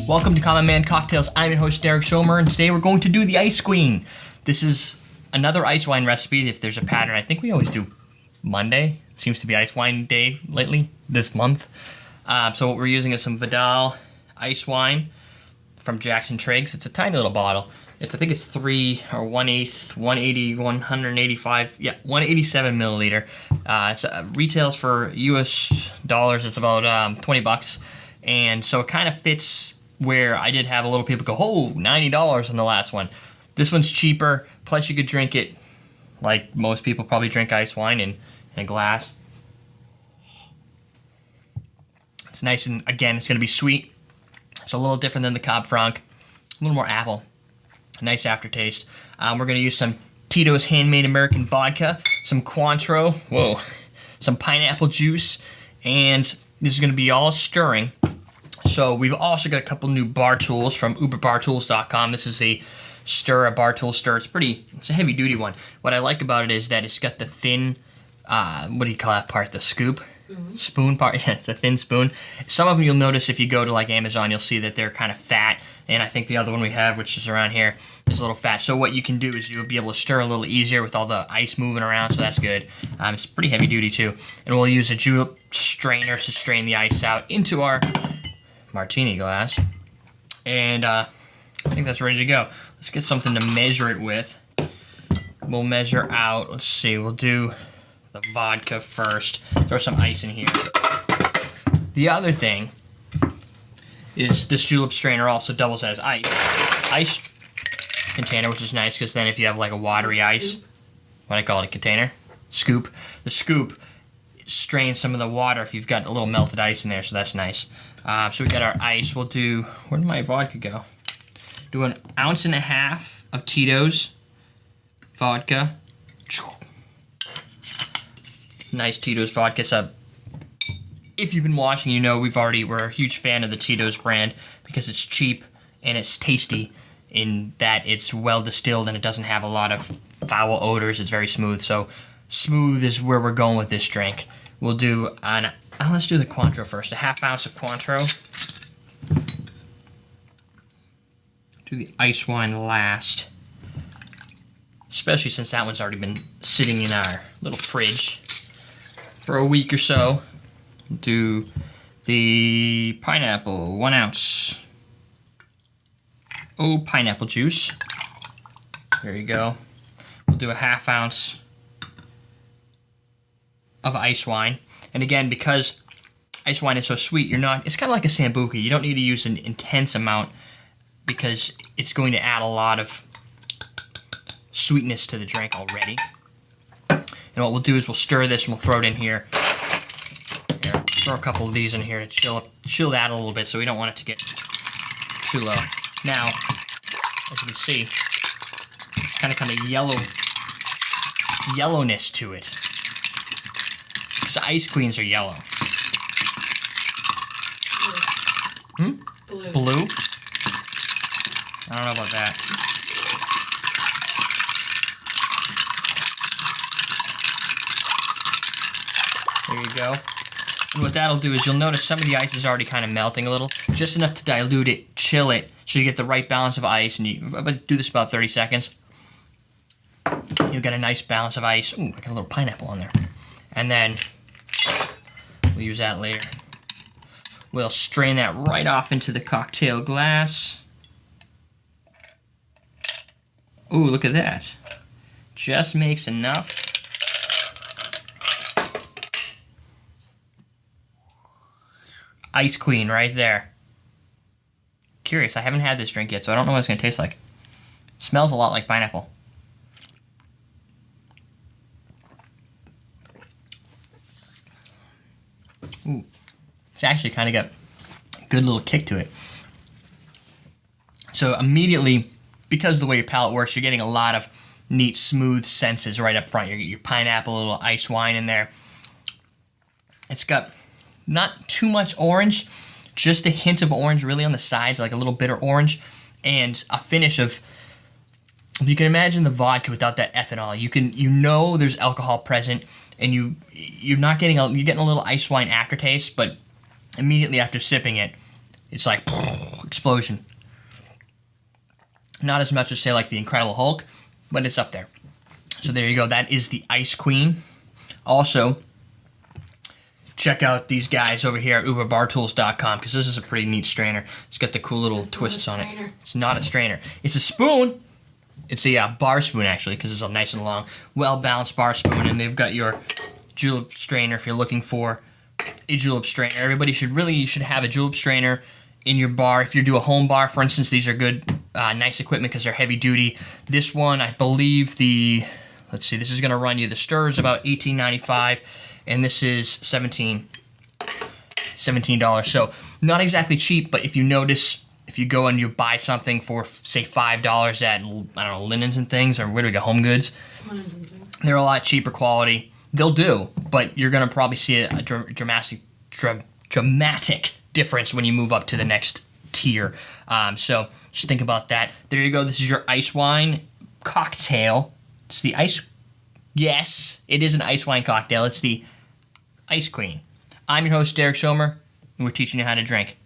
Welcome to Common Man Cocktails. I'm your host, Derek Schomer, and today we're going to do the Ice Queen. This is another ice wine recipe, if there's a pattern. I think we always do Monday. It seems to be ice wine day lately, this month. So what we're using is some Vidal ice wine from Jackson-Triggs. It's a tiny little bottle. I think it's 3 or 1/8, 180, 185, 187 milliliter. It retails for US dollars. It's about $20. And so it kind of fits where I did have a little people go, oh, $90 on the last one. This one's cheaper, plus you could drink it like most people probably drink ice wine in a glass. It's nice, and again, it's going to be sweet. It's a little different than the Cab Franc, a little more apple. Nice aftertaste. We're going to use some Tito's Handmade American Vodka, some cointreau, some pineapple juice, and this is going to be all stirring. So we've also got a couple new bar tools from uberbartools.com. This is a bar tool stir. It's a heavy duty one. What I like about it is that it's got the thin, what do you call that part? The scoop? Spoon part? Yeah, it's a thin spoon. Some of them you'll notice if you go to like Amazon, you'll see that they're kind of fat. And I think the other one we have, which is around here, is a little fat. So what you can do is you'll be able to stir a little easier with all the ice moving around, so that's good. It's pretty heavy duty too. And we'll use a julep strainer to strain the ice out into our martini glass. And I think that's ready to go. Let's get something to measure it with. We'll measure out, let's see, we'll do the vodka first. Throw some ice in here. The other thing is this julep strainer also doubles as ice container, which is nice because then if you have like a watery ice, what I call it, a container, scoop, the scoop strains some of the water if you've got a little melted ice in there, so that's nice. So we got our ice. We'll do, where did my vodka go? Do 1.5 ounces of Tito's vodka. Nice Tito's vodka. If you've been watching, you know we're a huge fan of the Tito's brand because it's cheap and it's tasty in that it's well distilled and it doesn't have a lot of foul odors. It's very smooth. So smooth is where we're going with this drink. We'll do let's do the cointreau first. 1/2 ounce of cointreau. Do the ice wine last, especially since that one's already been sitting in our little fridge for a week or so. Do the pineapple, 1 ounce. Oh, pineapple juice. There you go. We'll do 1/2 ounce of ice wine. And again, because ice wine is so sweet, it's kind of like a sambuca. You don't need to use an intense amount because it's going to add a lot of sweetness to the drink already. And what we'll do is we'll stir this and we'll throw it in here. Throw a couple of these in here to chill that a little bit, so we don't want it to get too low. Now, as you can see, kind of yellowness to it. Because ice queens are yellow. Blue? I don't know about that. There you go. And what that'll do is you'll notice some of the ice is already kind of melting a little, just enough to dilute it, chill it, so you get the right balance of ice. And I'm going to do this about 30 seconds. You'll get a nice balance of ice. Ooh, I got a little pineapple on there. And then we'll use that later. We'll strain that right off into the cocktail glass. Ooh, look at that. Just makes enough. Ice Queen right there. Curious, I haven't had this drink yet, so I don't know what it's going to taste like. It smells a lot like pineapple. Ooh, it's actually kind of got a good little kick to it. So immediately, because of the way your palate works, you're getting a lot of neat, smooth senses right up front. You get your pineapple, a little ice wine in there. It's got not too much orange, just a hint of orange really on the sides, like a little bitter orange, and a finish of, if you can imagine the vodka without that ethanol, you know there's alcohol present, and you're getting a little ice wine aftertaste, but immediately after sipping it, it's like, explosion. Not as much as, say, like the Incredible Hulk, but it's up there. So there you go. That is the Ice Queen. Also, check out these guys over here at uberbartools.com because this is a pretty neat strainer. It's got the cool little twists on it. It's not a strainer. It's a spoon. It's a bar spoon, actually, because it's nice and long. Well-balanced bar spoon, and they've got your julep strainer if you're looking for a julep strainer. Everybody should have a julep strainer in your bar. If you do a home bar, for instance, these are good, nice equipment because they're heavy duty. This one, I believe let's see, this is going to run you, the stir is about $18.95, and this is $17. So not exactly cheap, but if you notice, if you go and you buy something for, say, $5 at, I don't know, Linens and Things, or where do we go, Home Goods? Linens and Things. They're a lot cheaper quality. They'll do, but you're going to probably see a dramatic difference when you move up to the next tier. So just think about that. There you go. This is your ice wine cocktail. It's the ice. Yes, it is an ice wine cocktail. It's the Ice Queen. I'm your host, Derek Schomer, and we're teaching you how to drink.